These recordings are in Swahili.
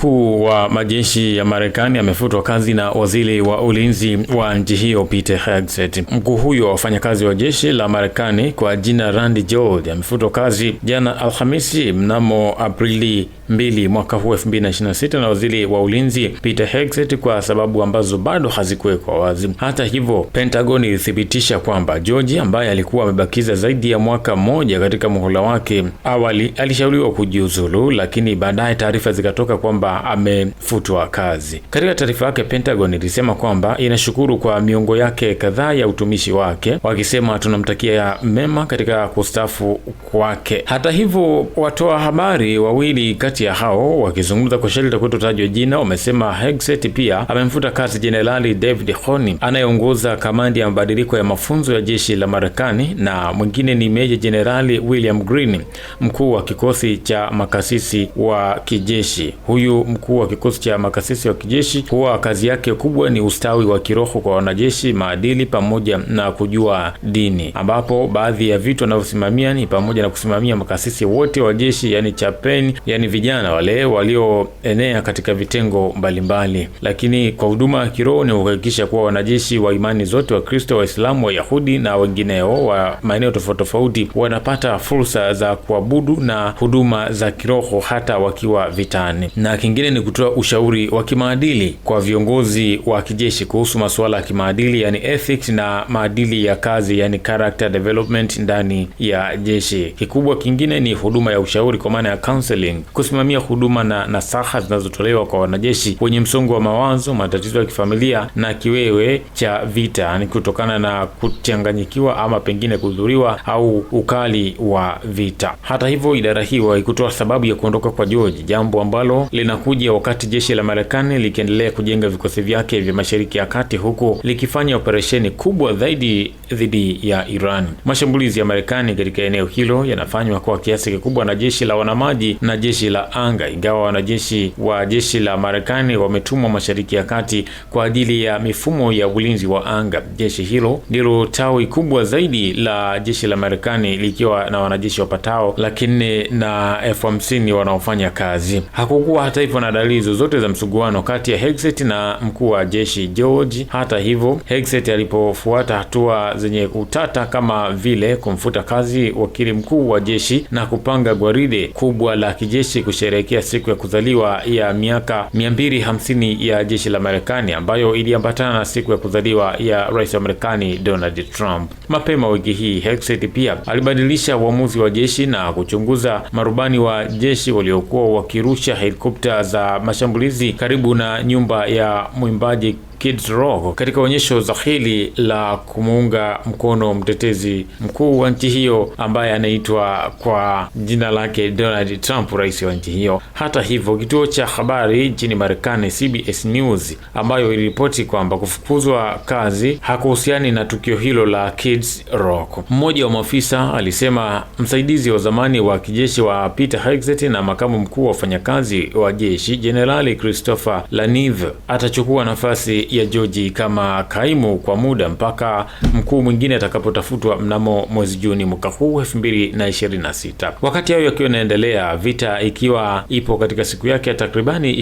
mkuu wa majeshi ya Marekani amefutwa kazi na waziri wa ulinzi wa nchi hiyo Pete Hegseth. Mkuu huyo wa wafanyakazi wa jeshi la Marekani kwa jina Randy George amefutwa kazi jana Alhamisi mnamo Aprili 2 mwaka huu 2026 na waziri wa ulinzi Pete Hegseth kwa sababu ambazo bado hazikuwekwa wazi. Hata hivyo, Pentagon ilithibitisha kwamba George ambaye alikuwa amebakiza zaidi ya mwaka mmoja katika muhula wake awali alishauriwa kujiuzulu, lakini baadaye taarifa zikatoka kwamba amefutwa kazi. Katika taarifa yake, Pentagon ilisema kwamba inashukuru kwa miongo yake kadhaa ya utumishi wake, wakisema tunamtakia mema katika kustaafu kwake. Hata hivyo, watoa habari wawili kati ya hao wakizungumza kwa sharti kutotajwa jina wamesema Hegseth pia amemfuta kazi Jenerali David Honi anayeongoza kamandi ya mabadiliko ya mafunzo ya jeshi la Marekani, na mwingine ni Meja Jenerali William Green, mkuu wa kikosi cha makasisi wa kijeshi. Huyu mkuu wa kikosi cha makasisi wa kijeshi huwa kazi yake kubwa ni ustawi wa kiroho kwa wanajeshi, maadili pamoja na kujua dini, ambapo baadhi ya vitu anavyosimamia ni pamoja na kusimamia makasisi wote wa jeshi, yani chaplain, yani vijana wale walioenea katika vitengo mbalimbali. Lakini kwa huduma ya kiroho ni kuhakikisha kuwa wanajeshi wa imani zote, wa Kristo, Waislamu, Wayahudi na wengineo wa maeneo tofauti tofauti wanapata fursa za kuabudu na huduma za kiroho hata wakiwa vitani. Na kingine ni kutoa ushauri wa kimaadili kwa viongozi wa kijeshi kuhusu masuala ya kimaadili, yani ethics, na maadili ya kazi, yani character development ndani ya jeshi. Kikubwa kingine ni huduma ya ushauri kwa maana ya counseling, kusimamia huduma na nasaha zinazotolewa kwa wanajeshi wenye msongo wa mawazo, matatizo ya kifamilia na kiwewe cha vita, yani kutokana na kuchanganyikiwa ama pengine kudhuriwa au ukali wa vita. Hata hivyo, idara hiyo haikutoa sababu ya kuondoka kwa George, jambo ambalo linakuja wakati jeshi la Marekani likiendelea kujenga vikosi vyake vya Mashariki ya Kati, huku likifanya operesheni kubwa zaidi dhidi ya Iran. Mashambulizi ya Marekani katika eneo hilo yanafanywa kwa kiasi kikubwa na jeshi la wanamaji na jeshi la anga, ingawa wanajeshi wa jeshi la Marekani wametumwa Mashariki ya Kati kwa ajili ya mifumo ya ulinzi wa anga. Jeshi hilo ndilo tawi kubwa zaidi la jeshi la Marekani likiwa na wanajeshi wapatao 450,000 wanaofanya kazi. Hakukuwa hata hivyo na dalili zozote za msuguano kati ya Hegseth na mkuu wa jeshi George. Hata hivyo, Hegseth alipofuata hatua zenye utata kama vile kumfuta kazi wakili mkuu wa jeshi na kupanga gwaride kubwa la kijeshi kusherehekea siku ya kuzaliwa ya miaka 250 ya jeshi la Marekani, ambayo iliambatana na siku ya kuzaliwa ya rais wa Marekani Donald Trump. Mapema wiki hii, Hegseth pia alibadilisha uamuzi wa jeshi na kuchunguza marubani wa jeshi waliokuwa wakirusha helikopta za mashambulizi karibu na nyumba ya mwimbaji Kid Rock katika onyesho dhahiri la kumuunga mkono mtetezi mkuu wa nchi hiyo ambaye anaitwa kwa jina lake Donald Trump, rais wa nchi hiyo. Hata hivyo, kituo cha habari nchini Marekani CBS News ambayo iliripoti kwamba kufukuzwa kazi hakuhusiani na tukio hilo la Kid Rock. Mmoja wa maafisa alisema msaidizi wa zamani wa kijeshi wa Pete Hegseth na makamu mkuu wa wafanyakazi wa jeshi Jenerali Christopher Lanive atachukua nafasi ya George kama kaimu kwa muda mpaka mkuu mwingine atakapotafutwa mnamo mwezi Juni mwaka huu 2026. Wakati hayo yakiwa yanaendelea, vita ikiwa ipo katika siku yake ya takribani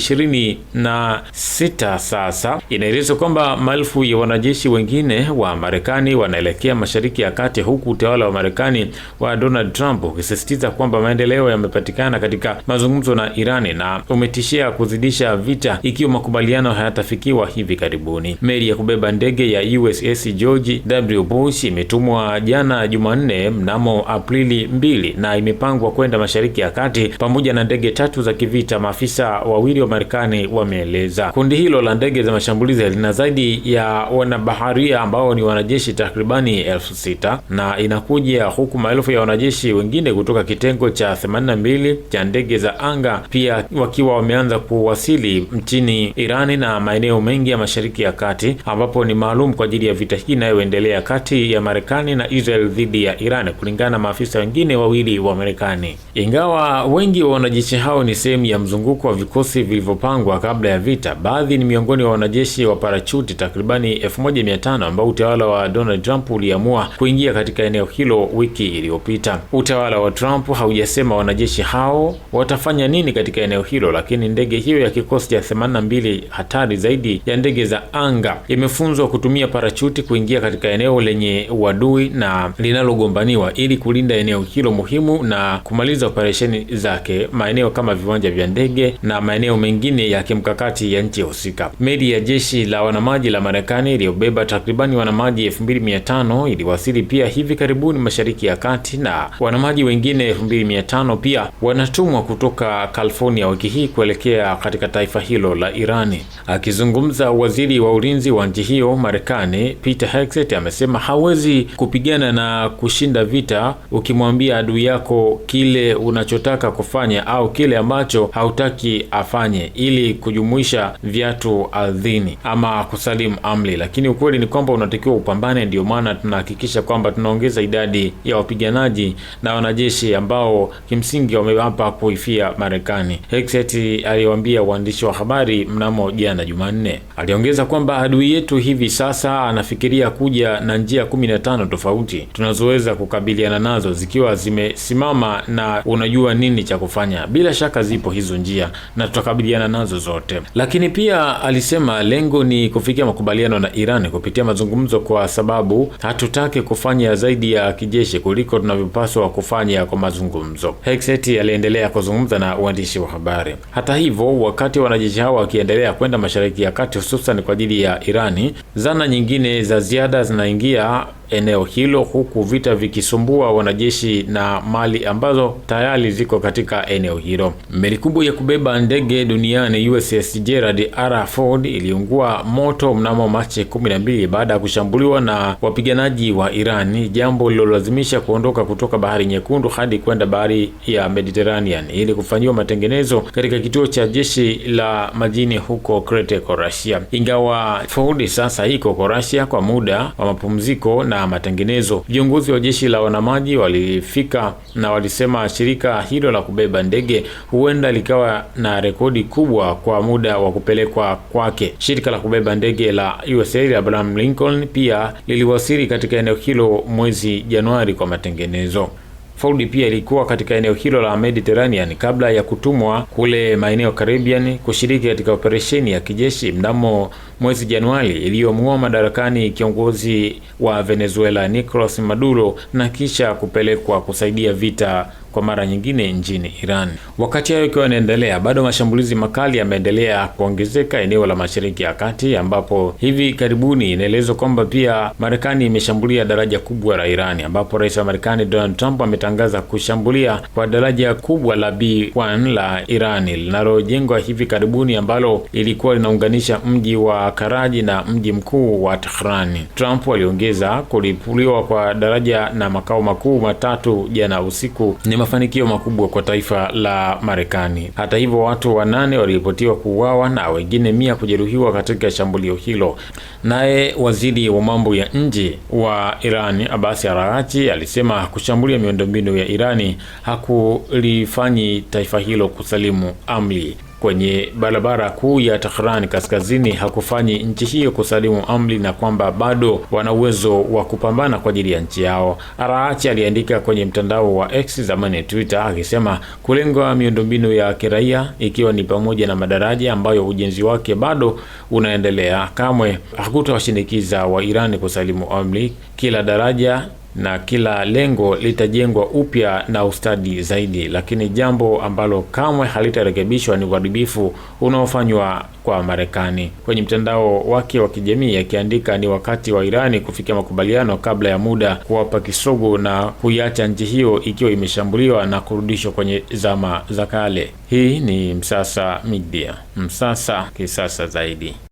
26 sasa, inaelezwa kwamba maelfu ya wanajeshi wengine wa Marekani wanaelekea Mashariki ya Kati, huku utawala wa Marekani wa Donald Trump ukisisitiza kwamba maendeleo yamepatikana katika mazungumzo na Irani na umetishia kuzidisha vita ikiwa makubaliano hayatafikiwa hivi karibuni. Meli ya kubeba ndege ya USS George W. Bush imetumwa jana Jumanne mnamo Aprili 2 na imepangwa kwenda Mashariki ya Kati pamoja na ndege 3 za kivita, maafisa wawili wa Marekani wameeleza. Kundi hilo la ndege za mashambulizi lina zaidi ya wanabaharia ambao ni wanajeshi takribani 6,000 na inakuja huku maelfu ya wanajeshi wengine kutoka kitengo cha 82 cha ndege za anga pia wakiwa wameanza kuwasili nchini Irani na maeneo mengi ya Mashariki Mashariki ya Kati, ambapo ni maalum kwa ajili ya vita hii inayoendelea kati ya Marekani na Israel dhidi ya Iran, kulingana na maafisa wengine wawili wa Marekani. Ingawa wengi wa wanajeshi hao ni sehemu ya mzunguko wa vikosi vilivyopangwa kabla ya vita, baadhi ni miongoni wa wanajeshi wa parachuti takribani 1500 ambao utawala wa Donald Trump uliamua kuingia katika eneo hilo wiki iliyopita. Utawala wa Trump haujasema wanajeshi hao watafanya nini katika eneo hilo, lakini ndege hiyo ya kikosi cha 82 hatari zaidi ya ndege za anga imefunzwa kutumia parachuti kuingia katika eneo lenye uadui na linalogombaniwa ili kulinda eneo hilo muhimu na kumaliza operesheni zake, maeneo kama viwanja vya ndege na maeneo mengine ya kimkakati ya nchi husika. Meli ya jeshi la wanamaji la Marekani iliyobeba takribani wanamaji 2500 iliwasili pia hivi karibuni Mashariki ya Kati, na wanamaji wengine 2500 pia wanatumwa kutoka California wiki hii kuelekea katika taifa hilo la Irani. Akizungumza, waziri wa ulinzi wa nchi hiyo Marekani Peter Hegseth amesema hawezi kupigana na kushinda vita ukimwambia adui yako kile unachotaka kufanya au kile ambacho hautaki afanye, ili kujumuisha viatu ardhini ama kusalimu amri. Lakini ukweli ni kwamba unatakiwa upambane. Ndio maana tunahakikisha kwamba tunaongeza idadi ya wapiganaji na wanajeshi ambao kimsingi wamewapa kuifia Marekani, Hegseth aliwaambia waandishi wa habari mnamo jana Jumanne. Aliongeza kwamba adui yetu hivi sasa anafikiria kuja na njia 15 tofauti tunazoweza kukabiliana nazo zikiwa zimesimama, na unajua nini cha kufanya. Bila shaka zipo hizo njia na tutakabiliana nazo zote. Lakini pia alisema lengo ni kufikia makubaliano na Iran kupitia mazungumzo, kwa sababu hatutaki kufanya zaidi ya kijeshi kuliko tunavyopaswa kufanya kwa mazungumzo. Hegseth aliendelea kuzungumza na waandishi wa habari. Hata hivyo, wakati wanajeshi hao wakiendelea kwenda Mashariki ya Kati hususan kwa ajili ya Irani, zana nyingine za ziada zinaingia eneo hilo, huku vita vikisumbua wanajeshi na mali ambazo tayari ziko katika eneo hilo. Meli kubwa ya kubeba ndege duniani USS Gerald R. Ford iliungua moto mnamo Machi 12 baada ya kushambuliwa na wapiganaji wa Irani, jambo lilolazimisha kuondoka kutoka Bahari Nyekundu hadi kwenda Bahari ya Mediterranean ili kufanyiwa matengenezo katika kituo cha jeshi la majini huko Crete, Croatia. Ingawa Ford sasa iko Croatia kwa muda wa mapumziko na matengenezo, viongozi wa jeshi la wanamaji walifika na walisema shirika hilo la kubeba ndege huenda likawa na rekodi kubwa kwa muda wa kupelekwa kwake. Shirika la kubeba ndege la USA Abraham Lincoln pia liliwasili katika eneo hilo mwezi Januari kwa matengenezo. Ford pia ilikuwa katika eneo hilo la Mediterranean kabla ya kutumwa kule maeneo Caribbean kushiriki katika operesheni ya kijeshi mnamo mwezi Januari iliyomng'oa madarakani kiongozi wa Venezuela Nicolas Maduro na kisha kupelekwa kusaidia vita kwa mara nyingine nchini Iran. Wakati hayo ikiwa inaendelea, bado mashambulizi makali yameendelea kuongezeka eneo la Mashariki ya Kati, ambapo hivi karibuni inaelezwa kwamba pia Marekani imeshambulia daraja kubwa la Iran, ambapo rais wa Marekani Donald Trump ametangaza kushambulia kwa daraja kubwa la B1 la Iran linalojengwa hivi karibuni, ambalo ilikuwa linaunganisha mji wa Karaji na mji mkuu wa Tehran. Trump aliongeza kulipuliwa kwa daraja na makao makuu matatu jana usiku ni mafanikio makubwa kwa taifa la Marekani. Hata hivyo, watu 8 waliripotiwa kuuawa na wengine 100 kujeruhiwa katika shambulio hilo. Naye waziri wa mambo ya nje wa Irani Abbas Araghchi alisema kushambulia miundombinu ya Irani hakulifanyi taifa hilo kusalimu amri. Kwenye barabara kuu ya Tehran kaskazini hakufanyi nchi hiyo kusalimu amri, na kwamba bado wana uwezo wa kupambana kwa ajili ya nchi yao. Araghchi aliandika kwenye mtandao wa X, zamani Twitter, akisema kulenga miundombinu ya kiraia ikiwa ni pamoja na madaraja ambayo ujenzi wake bado unaendelea, kamwe hakutawashinikiza wa Irani kusalimu amri. Kila daraja na kila lengo litajengwa upya na ustadi zaidi, lakini jambo ambalo kamwe halitarekebishwa ni uharibifu unaofanywa kwa Marekani. Kwenye mtandao wake wa kijamii akiandika ni wakati wa Irani kufikia makubaliano kabla ya muda kuwapa kisogo na kuiacha nchi hiyo ikiwa imeshambuliwa na kurudishwa kwenye zama za kale. Hii ni Msasa Media. Msasa kisasa zaidi.